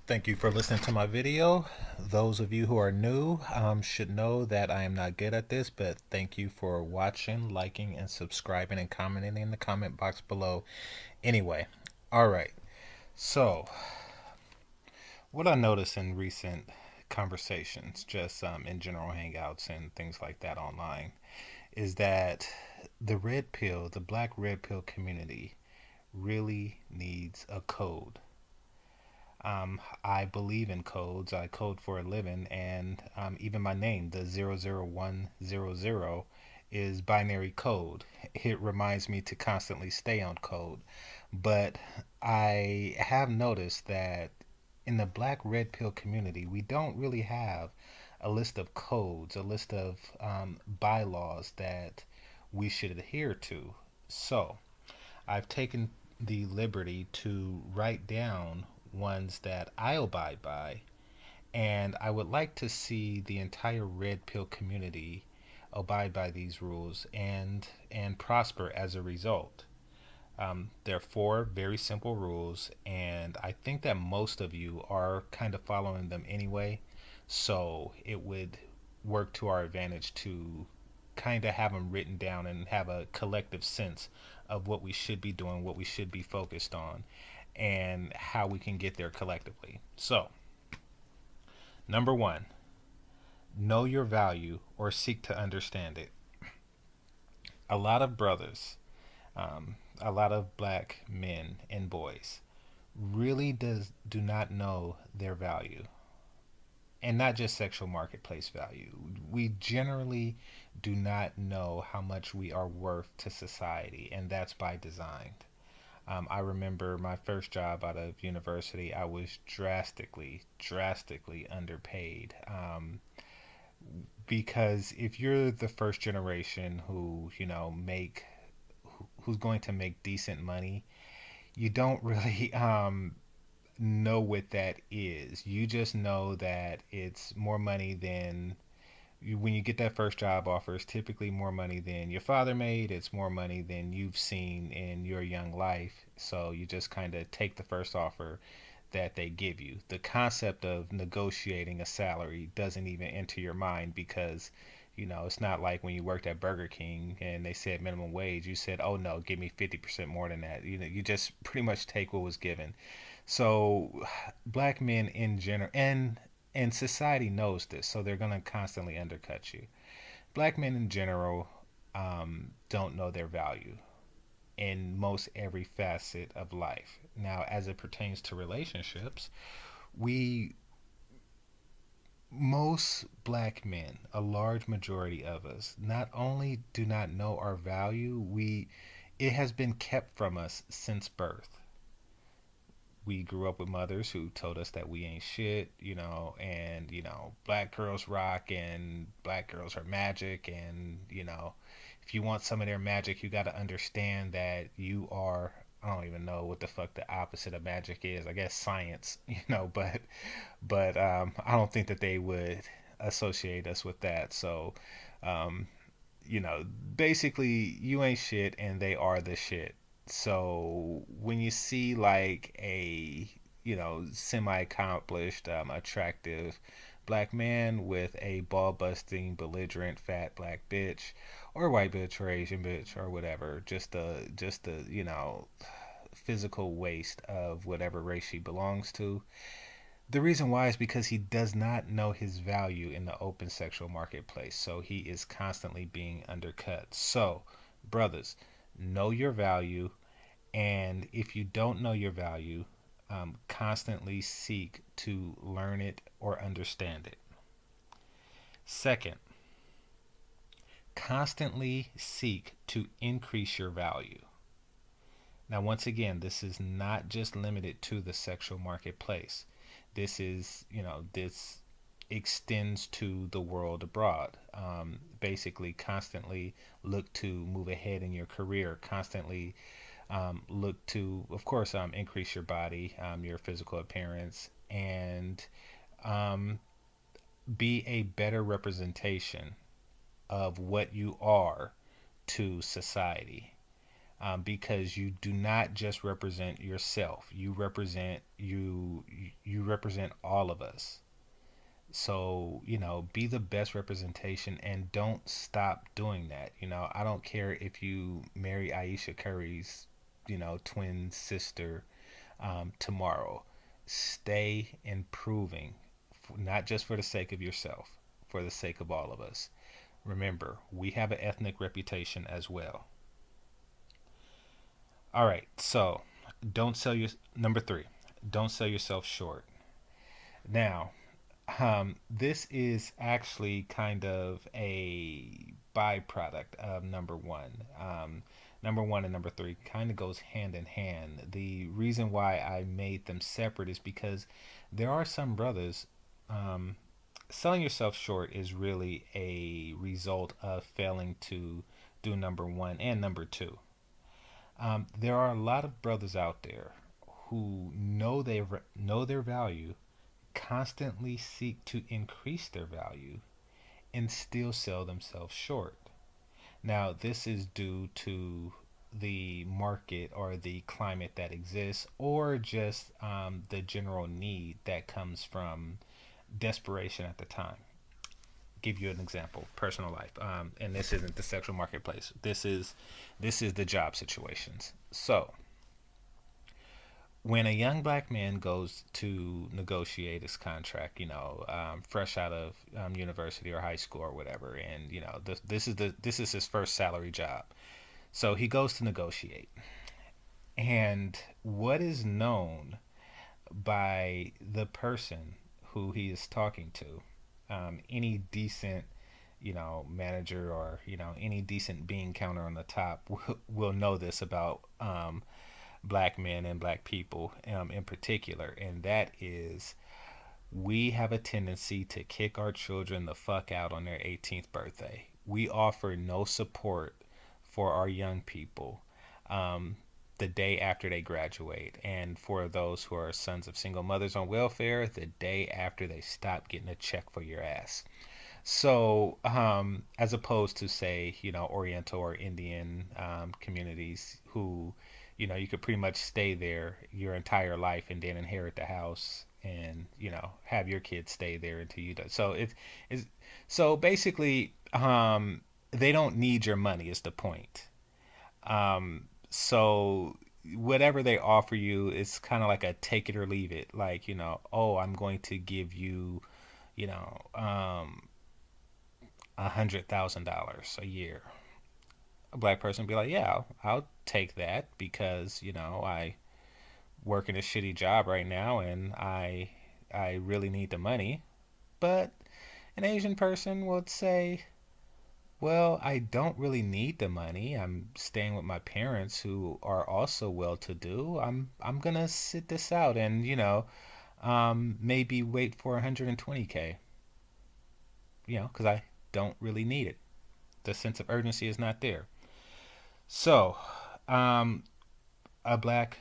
Thank you for listening to my video. Those of you who are new should know that I am not good at this, but thank you for watching, liking, and subscribing and commenting in the comment box below. Anyway, all right. So, what I noticed in recent conversations, just in general hangouts and things like that online, is that the black red pill community really needs a code. I believe in codes. I code for a living, and even my name, the 00100, is binary code. It reminds me to constantly stay on code. But I have noticed that in the black red pill community, we don't really have a list of codes, a list of bylaws that we should adhere to. So, I've taken the liberty to write down ones that I abide by, and I would like to see the entire red pill community abide by these rules and prosper as a result. They're four very simple rules, and I think that most of you are kind of following them anyway, so it would work to our advantage to kind of have them written down and have a collective sense of what we should be doing, what we should be focused on, and how we can get there collectively. So, number one, know your value or seek to understand it. A lot of brothers, a lot of black men and boys really do not know their value, and not just sexual marketplace value. We generally do not know how much we are worth to society, and that's by design. I remember my first job out of university, I was drastically underpaid. Because if you're the first generation who, who's going to make decent money, you don't really know what that is. You just know that it's more money than when you get that first job offer. It's typically more money than your father made. It's more money than you've seen in your young life. So you just kind of take the first offer that they give you. The concept of negotiating a salary doesn't even enter your mind because it's not like when you worked at Burger King and they said minimum wage, you said, "Oh no, give me 50% more than that." You just pretty much take what was given. So black men in general and society knows this, so they're going to constantly undercut you. Black men in general don't know their value in most every facet of life. Now, as it pertains to relationships, we most black men, a large majority of us, not only do not know our value, we it has been kept from us since birth. We grew up with mothers who told us that we ain't shit, and black girls rock and black girls are magic, and if you want some of their magic, you got to understand that you are. I don't even know what the fuck the opposite of magic is. I guess science, but I don't think that they would associate us with that. So, um, you know, basically, you ain't shit and they are the shit. So when you see like a semi accomplished, attractive black man with a ball busting, belligerent, fat black bitch, or white bitch, or Asian bitch, or whatever, just the physical waste of whatever race she belongs to. The reason why is because he does not know his value in the open sexual marketplace. So he is constantly being undercut. So, brothers, know your value. And if you don't know your value, constantly seek to learn it or understand it. Second, constantly seek to increase your value. Now, once again, this is not just limited to the sexual marketplace. This extends to the world abroad. Basically, constantly look to move ahead in your career, constantly look to, of course, increase your body, your physical appearance, and um, be a better representation of what you are to society. Because you do not just represent yourself. You represent all of us. So, be the best representation and don't stop doing that. I don't care if you marry Aisha Curry's, twin sister tomorrow. Stay improving, not just for the sake of yourself, for the sake of all of us. Remember, we have an ethnic reputation as well. All right, so don't sell your number three. Don't sell yourself short. Now, this is actually kind of a byproduct of number one. Number one and number three kind of goes hand in hand. The reason why I made them separate is because there are some brothers. Selling yourself short is really a result of failing to do number one and number two. There are a lot of brothers out there who know their value, constantly seek to increase their value, and still sell themselves short. Now, this is due to the market or the climate that exists, or just the general need that comes from desperation at the time. Give you an example, personal life, and this isn't the sexual marketplace. This is the job situations. So when a young black man goes to negotiate his contract, fresh out of university or high school or whatever, and this is his first salary job. So he goes to negotiate, and what is known by the person who he is talking to, any decent, manager, or any decent bean counter on the top will know this about black men and black people in particular, and that is we have a tendency to kick our children the fuck out on their 18th birthday. We offer no support for our young people the day after they graduate, and for those who are sons of single mothers on welfare, the day after they stop getting a check for your ass. So, as opposed to, say, Oriental or Indian communities who, you could pretty much stay there your entire life and then inherit the house and, have your kids stay there until you die. So so basically, they don't need your money is the point. So whatever they offer you is kind of like a take it or leave it. Like, oh, I'm going to give you, you know, um, $100,000 a year. A black person would be like, yeah, I'll take that because, I work in a shitty job right now and I really need the money. But an Asian person would say, well, I don't really need the money. I'm staying with my parents who are also well to do. I'm gonna sit this out and, maybe wait for 120K, because I don't really need it. The sense of urgency is not there. So, um, a black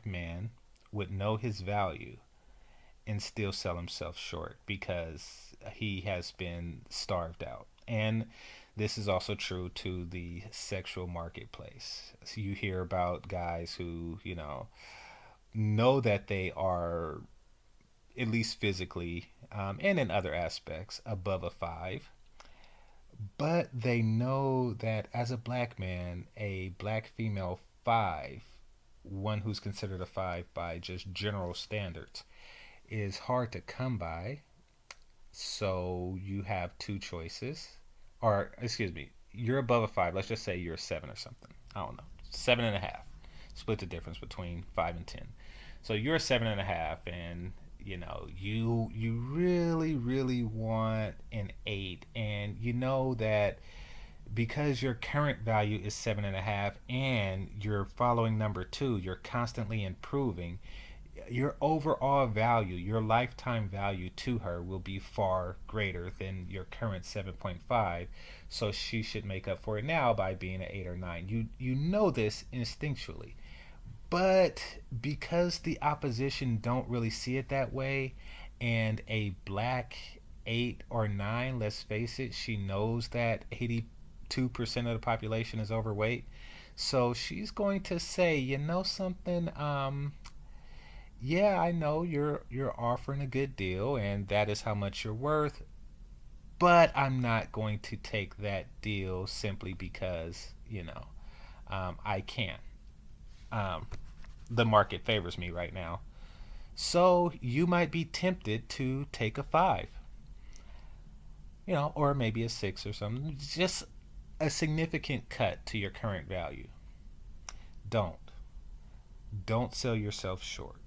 man would know his value and still sell himself short because he has been starved out. And this is also true to the sexual marketplace. So you hear about guys who, know that they are, at least physically, and in other aspects, above a five, but they know that as a black man, a black female five, one who's considered a five by just general standards, is hard to come by. So you have two choices, or excuse me, you're above a five. Let's just say you're a seven or something. I don't know, 7.5. Split the difference between 5 and 10. So you're a 7.5, and you really really want an 8, and you know that because your current value is 7.5, and you're following number two, you're constantly improving. Your overall value, your lifetime value to her will be far greater than your current 7.5. So she should make up for it now by being an 8 or 9. You know this instinctually. But because the opposition don't really see it that way, and a black 8 or 9, let's face it, she knows that 82% of the population is overweight. So she's going to say, you know something, yeah, I know you're offering a good deal and that is how much you're worth, but I'm not going to take that deal simply because, I can. Um, the market favors me right now. So you might be tempted to take a five, or maybe a six or something. Just a significant cut to your current value. Don't. Don't sell yourself short.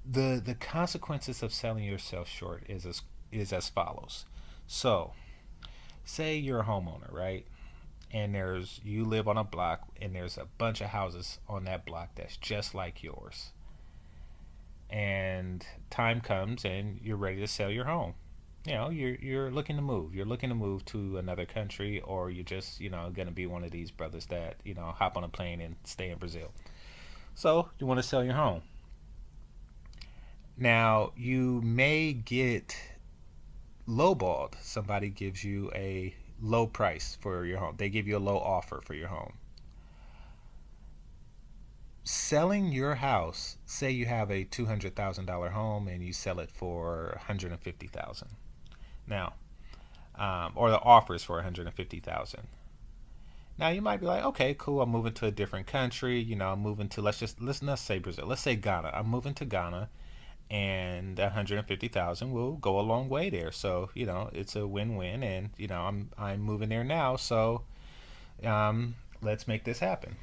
The consequences of selling yourself short is as follows. So, say you're a homeowner, right? And you live on a block and there's a bunch of houses on that block that's just like yours. And time comes and you're ready to sell your home. You're looking to move. You're looking to move to another country, or you're just gonna be one of these brothers that hop on a plane and stay in Brazil. So you want to sell your home. Now you may get lowballed. Somebody gives you a low price for your home. They give you a low offer for your home. Selling your house, say you have a $200,000 home and you sell it for 150,000. Now, or the offer is for 150,000. Now you might be like, okay, cool. I'm moving to a different country. I'm moving to let's not say Brazil. Let's say Ghana. I'm moving to Ghana, and 150,000 will go a long way there. So it's a win-win, and I'm moving there now. So let's make this happen.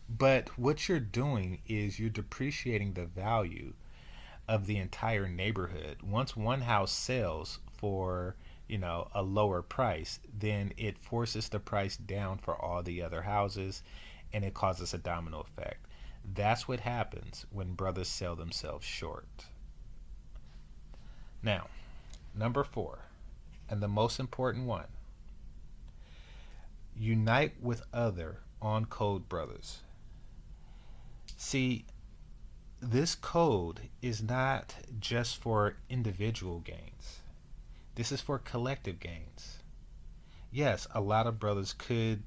But what you're doing is you're depreciating the value of the entire neighborhood. Once one house sells for a lower price, then it forces the price down for all the other houses, and it causes a domino effect. That's what happens when brothers sell themselves short. Now, number 4, and the most important one: unite with other on code brothers. See, this code is not just for individual gains. This is for collective gains. Yes, a lot of brothers could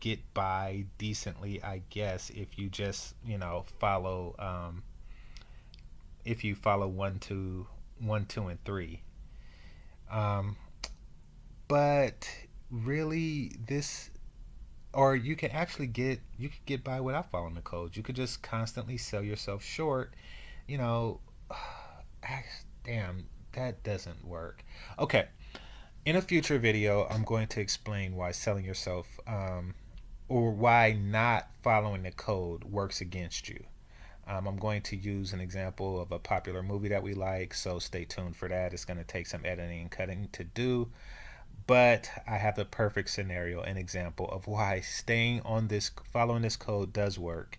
get by decently, I guess, if you just follow if you follow one, two, and three. Um, but really, this or you could get by without following the codes. You could just constantly sell yourself short. You know, damn, that doesn't work. Okay, in a future video, I'm going to explain why selling yourself or why not following the code works against you. I'm going to use an example of a popular movie that we like, so stay tuned for that. It's going to take some editing and cutting to do, but I have the perfect scenario and example of why following this code does work,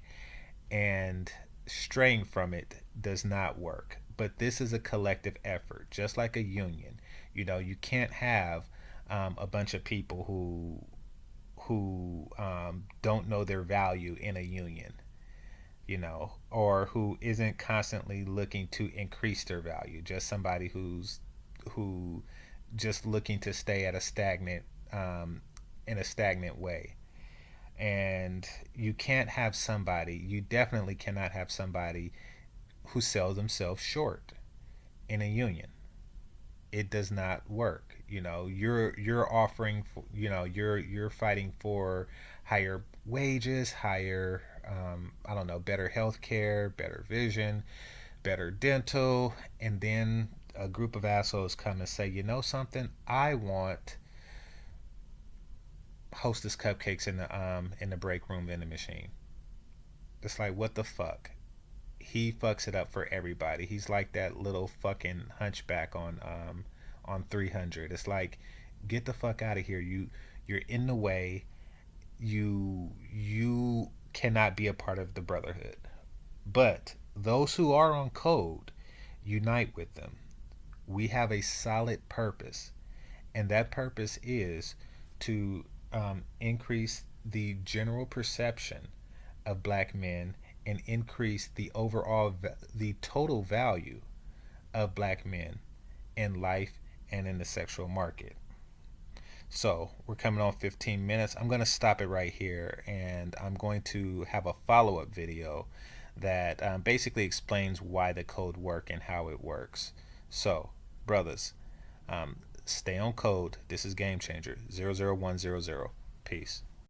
and straying from it does not work. But this is a collective effort, just like a union. You can't have a bunch of people who don't know their value in a union, or who isn't constantly looking to increase their value. Just somebody who just looking to stay at a stagnant in a stagnant way. And you definitely cannot have somebody who sells themselves short in a union. It does not work. You're offering you're fighting for higher wages, higher I don't know, better health care, better vision, better dental, and then a group of assholes come and say, something, I want Hostess cupcakes in the break room vending machine. It's like, what the fuck? He fucks it up for everybody. He's like that little fucking hunchback on 300. It's like, get the fuck out of here. You're in the way. You cannot be a part of the brotherhood. But those who are on code, unite with them. We have a solid purpose, and that purpose is to increase the general perception of black men and increase the total value of black men in life and in the sexual market. So we're coming on 15 minutes. I'm going to stop it right here, and I'm going to have a follow-up video that basically explains why the code work and how it works. So, brothers, stay on code. This is Game Changer 00100. Peace.